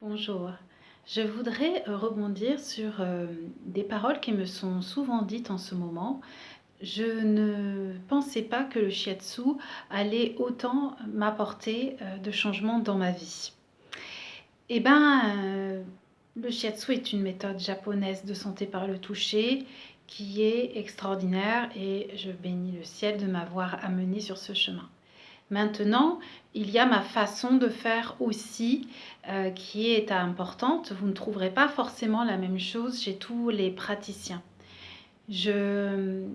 Bonjour, je voudrais rebondir sur des paroles qui me sont souvent dites en ce moment. Je ne pensais pas que le shiatsu allait autant m'apporter de changements dans ma vie. Eh ben, le shiatsu est une méthode japonaise de santé par le toucher qui est extraordinaire et je bénis le ciel de m'avoir amené sur ce chemin. Maintenant, il y a ma façon de faire aussi qui est importante. Vous ne trouverez pas forcément la même chose chez tous les praticiens. J'ai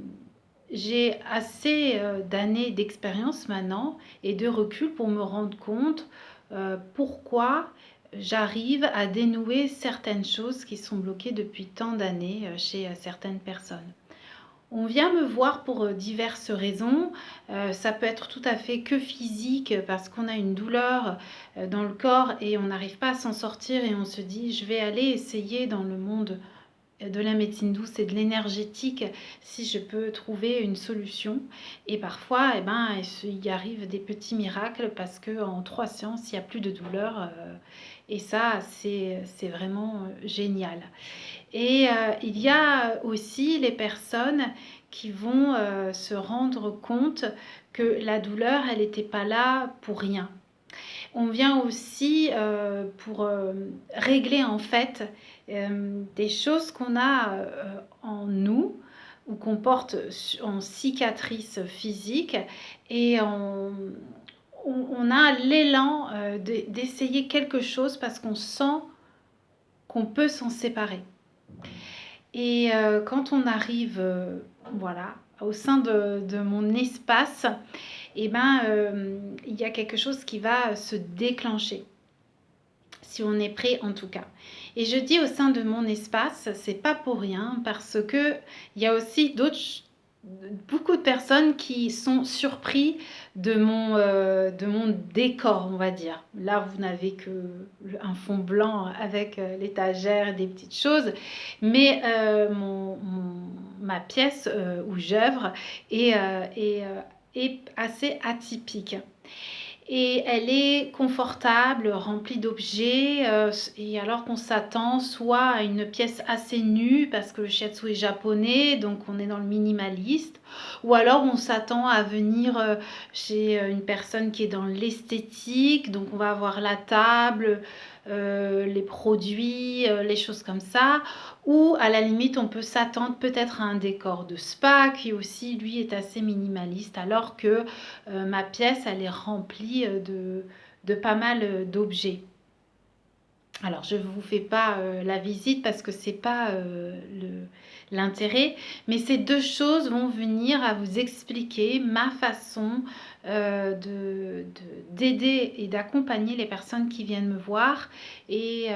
assez d'années d'expérience maintenant et de recul pour me rendre compte pourquoi j'arrive à dénouer certaines choses qui sont bloquées depuis tant d'années chez certaines personnes. On vient me voir pour diverses raisons. Ça peut être tout à fait que physique parce qu'on a une douleur dans le corps et on n'arrive pas à s'en sortir et on se dit je vais aller essayer dans le monde de la médecine douce et de l'énergétique si je peux trouver une solution. Et parfois, il y arrive des petits miracles parce qu'en 3 séances, il n'y a plus de douleur. Et ça, c'est vraiment génial. Et il y a aussi les personnes qui vont se rendre compte que la douleur, elle n'était pas là pour rien. On vient aussi pour régler en fait des choses qu'on a en nous ou qu'on porte en cicatrice physique et on a l'élan d'essayer quelque chose parce qu'on sent qu'on peut s'en séparer. Et quand on arrive voilà, au sein de mon espace, il y a quelque chose qui va se déclencher, si on est prêt en tout cas. Et je dis au sein de mon espace, c'est pas pour rien, parce que il y a aussi beaucoup de personnes qui sont surpris de mon décor, on va dire. Là, vous n'avez que un fond blanc avec l'étagère et des petites choses, mais ma pièce où j'œuvre est assez atypique. Et elle est confortable, remplie d'objets, et alors qu'on s'attend soit à une pièce assez nue, parce que le shiatsu est japonais, donc on est dans le minimaliste, ou alors on s'attend à venir chez une personne qui est dans l'esthétique, donc on va avoir la table, les produits, les choses comme ça, ou à la limite on peut s'attendre peut-être à un décor de spa qui aussi lui est assez minimaliste, alors que ma pièce elle est remplie de pas mal d'objets. Alors je ne vous fais pas la visite parce que c'est pas l'intérêt, mais ces deux choses vont venir à vous expliquer ma façon d'aider et d'accompagner les personnes qui viennent me voir et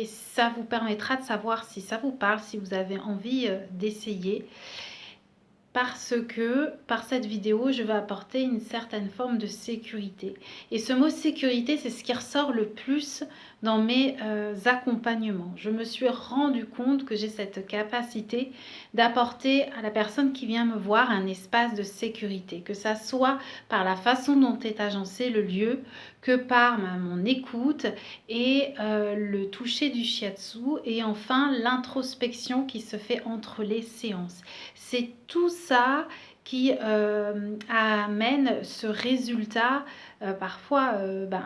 ça vous permettra de savoir si ça vous parle, si vous avez envie d'essayer. Parce que par cette vidéo, je vais apporter une certaine forme de sécurité. Et ce mot sécurité, c'est ce qui ressort le plus dans mes accompagnements. Je me suis rendu compte que j'ai cette capacité d'apporter à la personne qui vient me voir un espace de sécurité, que ça soit par la façon dont est agencé le lieu, que par mon écoute et le toucher du shiatsu et enfin l'introspection qui se fait entre les séances. C'est tout ça qui amène ce résultat parfois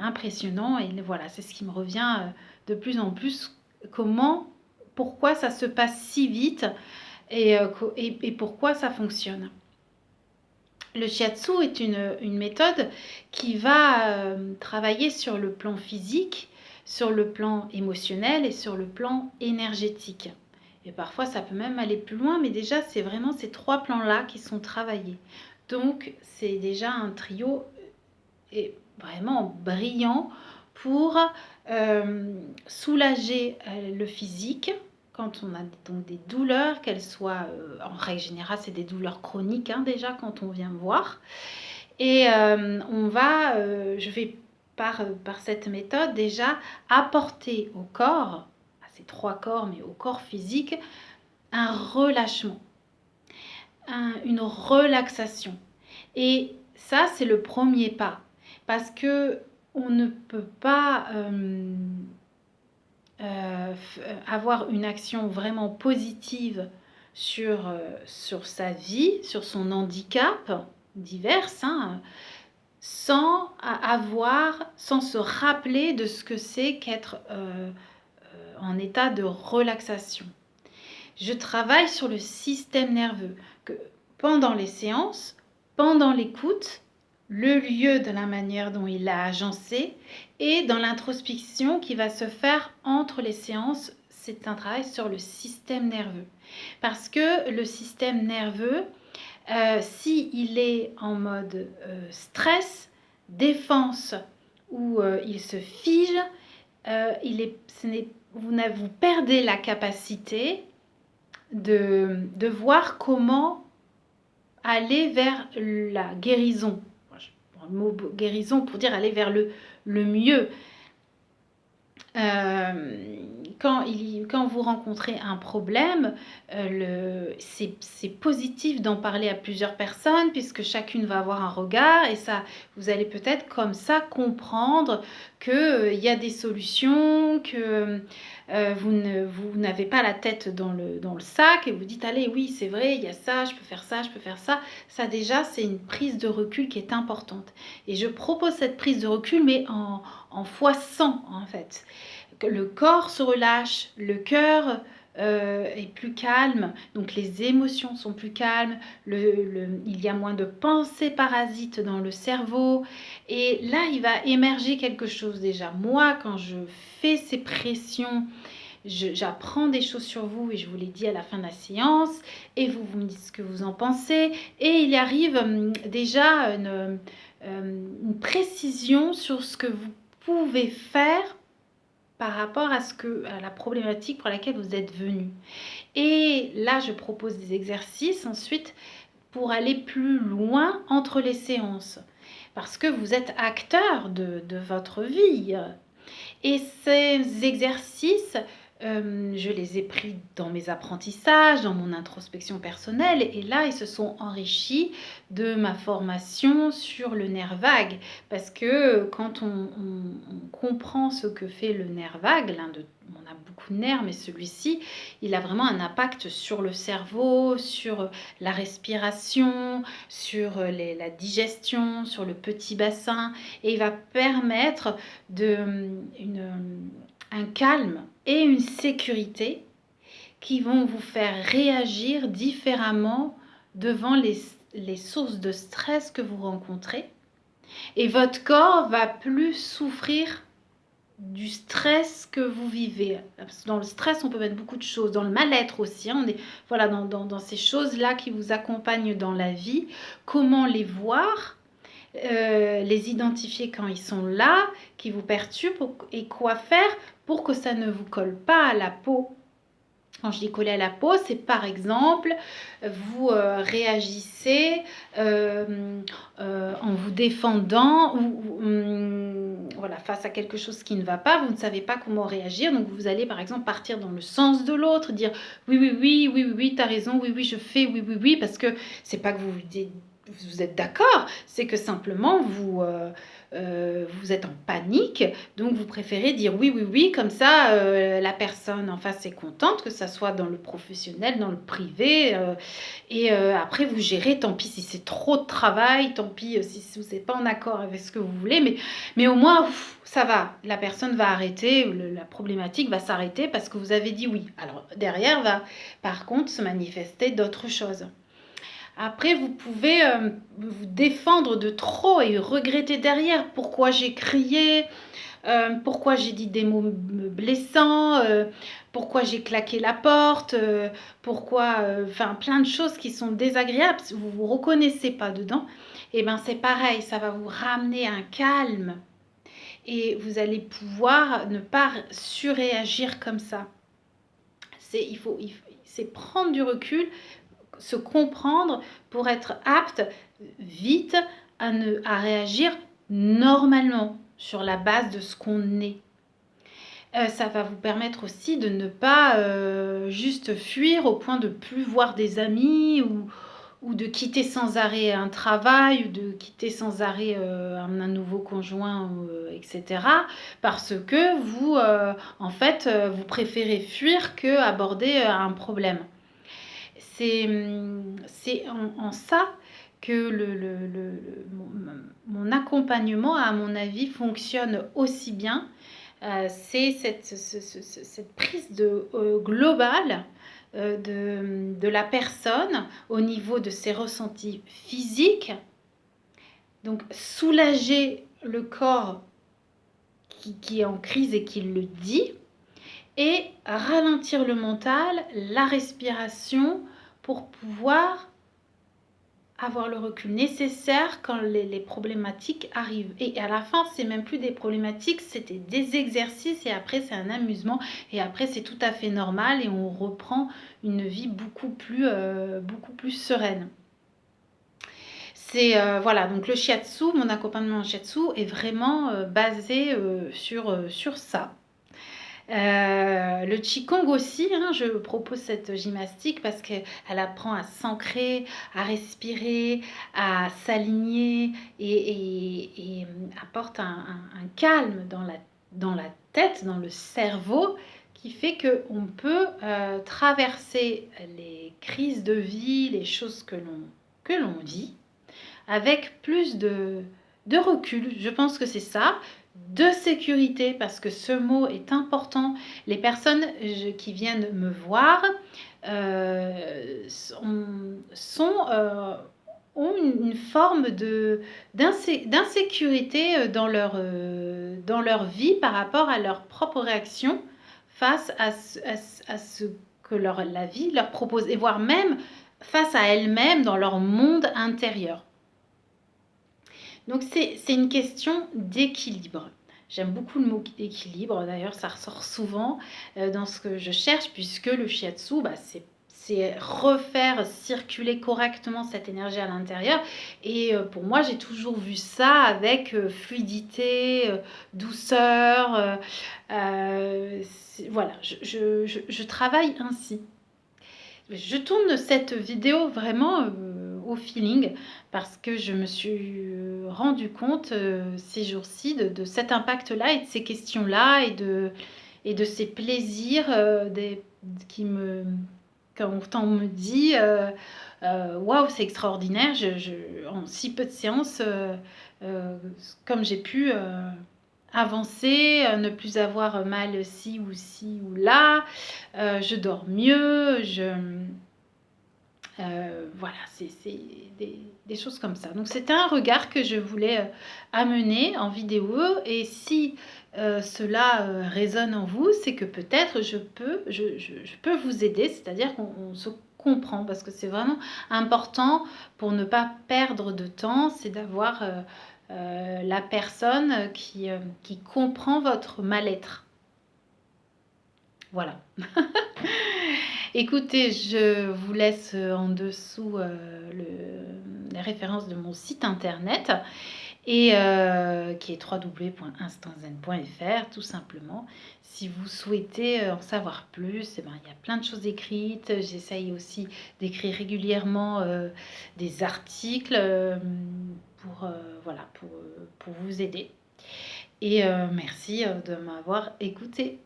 impressionnant et voilà, c'est ce qui me revient de plus en plus. Pourquoi ça se passe si vite et pourquoi ça fonctionne. Le shiatsu est une méthode qui va travailler sur le plan physique, sur le plan émotionnel et sur le plan énergétique. Et parfois, ça peut même aller plus loin, mais déjà, c'est vraiment ces trois plans-là qui sont travaillés. Donc, c'est déjà un trio vraiment brillant pour soulager le physique, quand on a donc des douleurs, qu'elles soient, en règle générale, c'est des douleurs chroniques déjà quand on vient me voir. Et je vais par cette méthode déjà apporter au corps, à ces trois corps, mais au corps physique, un relâchement, une relaxation. Et ça, c'est le premier pas. Parce que on ne peut pas avoir une action vraiment positive sur sa vie, sur son handicap divers, hein, sans se rappeler de ce que c'est qu'être en état de relaxation. Je travaille sur le système nerveux, que pendant les séances, pendant l'écoute, le lieu de la manière dont il a agencé et dans l'introspection qui va se faire entre les séances, c'est un travail sur le système nerveux. Parce que le système nerveux, s'il est en mode stress, défense, où il se fige, vous perdez la capacité de voir comment aller vers la guérison. Je prends le mot guérison pour dire aller vers le mieux. Quand vous rencontrez un problème, c'est positif d'en parler à plusieurs personnes puisque chacune va avoir un regard et ça, vous allez peut-être comme ça comprendre qu'il y a des solutions, que vous n'avez pas la tête dans le sac et vous dites allez oui c'est vrai, il y a ça, je peux faire ça, je peux faire ça. Ça déjà c'est une prise de recul qui est importante. Et je propose cette prise de recul mais en fois 100 en fait. Le corps se relâche, le cœur est plus calme, donc les émotions sont plus calmes, il y a moins de pensées parasites dans le cerveau et là il va émerger quelque chose déjà. Moi quand je fais ces pressions, j'apprends des choses sur vous et je vous l'ai dit à la fin de la séance et vous me dites ce que vous en pensez et il arrive déjà une précision sur ce que vous pouvez faire par rapport à la problématique pour laquelle vous êtes venu. Et là, je propose des exercices ensuite pour aller plus loin entre les séances. Parce que vous êtes acteur de votre vie. Et ces exercices, je les ai pris dans mes apprentissages, dans mon introspection personnelle. Et là, ils se sont enrichis de ma formation sur le nerf vague. Parce que quand on comprend ce que fait le nerf vague, on a beaucoup de nerfs, mais celui-ci, il a vraiment un impact sur le cerveau, sur la respiration, sur la digestion, sur le petit bassin. Et il va permettre un calme et une sécurité qui vont vous faire réagir différemment devant les sources de stress que vous rencontrez. Et votre corps va plus souffrir du stress que vous vivez. Parce que dans le stress, on peut mettre beaucoup de choses. Dans le mal-être aussi. Hein, on est voilà, dans ces choses-là qui vous accompagnent dans la vie. Comment les voir les identifier quand ils sont là, qui vous perturbent et quoi faire pour que ça ne vous colle pas à la peau. Quand je dis coller à la peau, c'est par exemple, vous réagissez en vous défendant ou voilà, face à quelque chose qui ne va pas, vous ne savez pas comment réagir, donc vous allez par exemple partir dans le sens de l'autre, dire oui, oui, oui, oui, oui, oui, t'as raison, oui, oui, je fais, oui, oui, oui, parce que c'est pas que vous êtes d'accord, c'est que simplement vous êtes en panique, donc vous préférez dire oui, oui, oui, comme ça la personne en face est contente, que ça soit dans le professionnel, dans le privé, et après vous gérez, tant pis si c'est trop de travail, tant pis si vous n'êtes pas en accord avec ce que vous voulez, mais au moins ça va, la personne va arrêter, la problématique va s'arrêter parce que vous avez dit oui. Alors derrière va par contre se manifester d'autres choses. Après, vous pouvez vous défendre de trop et regretter derrière pourquoi j'ai crié, pourquoi j'ai dit des mots blessants, pourquoi j'ai claqué la porte, pourquoi, enfin plein de choses qui sont désagréables, si vous ne vous reconnaissez pas dedans, et bien c'est pareil, ça va vous ramener un calme et vous allez pouvoir ne pas surréagir comme ça. C'est prendre du recul, se comprendre pour être apte vite à réagir normalement sur la base de ce qu'on est. Ça va vous permettre aussi de ne pas juste fuir au point de plus voir des amis ou de quitter sans arrêt un travail, ou de quitter sans arrêt un nouveau conjoint, etc. Parce que vous, en fait, vous préférez fuir que aborder un problème. C'est en ça que mon accompagnement, à mon avis, fonctionne aussi bien. C'est cette prise globale de la personne au niveau de ses ressentis physiques. Donc soulager le corps qui est en crise et qui le dit, et ralentir le mental, la respiration, pour pouvoir avoir le recul nécessaire quand les problématiques arrivent. Et à la fin, c'est même plus des problématiques, c'était des exercices, et après c'est un amusement, et après c'est tout à fait normal, et on reprend une vie beaucoup plus sereine. C'est voilà, donc le shiatsu, mon accompagnement en shiatsu est vraiment basé sur ça. Le Qigong aussi, hein, je propose cette gymnastique parce qu'elle apprend à s'ancrer, à respirer, à s'aligner, et apporte un calme dans la tête, dans le cerveau, qui fait qu'on peut traverser les crises de vie, les choses que l'on vit, avec plus de recul. Je pense que c'est ça. De sécurité, parce que ce mot est important. Les personnes qui viennent me voir ont une forme d'insécurité dans leur vie par rapport à leur propre réaction face à ce que la vie leur propose, et voire même face à elles-mêmes dans leur monde intérieur. Donc c'est une question d'équilibre. J'aime beaucoup le mot équilibre, d'ailleurs ça ressort souvent dans ce que je cherche, puisque le shiatsu, c'est refaire circuler correctement cette énergie à l'intérieur. Et pour moi, j'ai toujours vu ça avec fluidité, douceur. Voilà, je travaille ainsi. Je tourne cette vidéo vraiment au feeling, parce que je me suis rendu compte ces jours-ci de cet impact-là, et de ces questions-là, et de ces plaisirs quand on me dit waouh, c'est extraordinaire, en si peu de séances, comme j'ai pu avancer, ne plus avoir mal ci ou là, je dors mieux, voilà, c'est des choses comme ça. Donc c'était un regard que je voulais amener en vidéo, et si cela résonne en vous, c'est que peut-être je peux vous aider, c'est-à-dire qu'on se comprend, parce que c'est vraiment important pour ne pas perdre de temps, c'est d'avoir la personne qui comprend votre mal-être. Voilà. Écoutez, je vous laisse en dessous les références de mon site internet, et qui est www.instantzen.fr, tout simplement. Si vous souhaitez en savoir plus, il y a plein de choses écrites. J'essaye aussi d'écrire régulièrement des articles pour vous aider. Et merci de m'avoir écouté.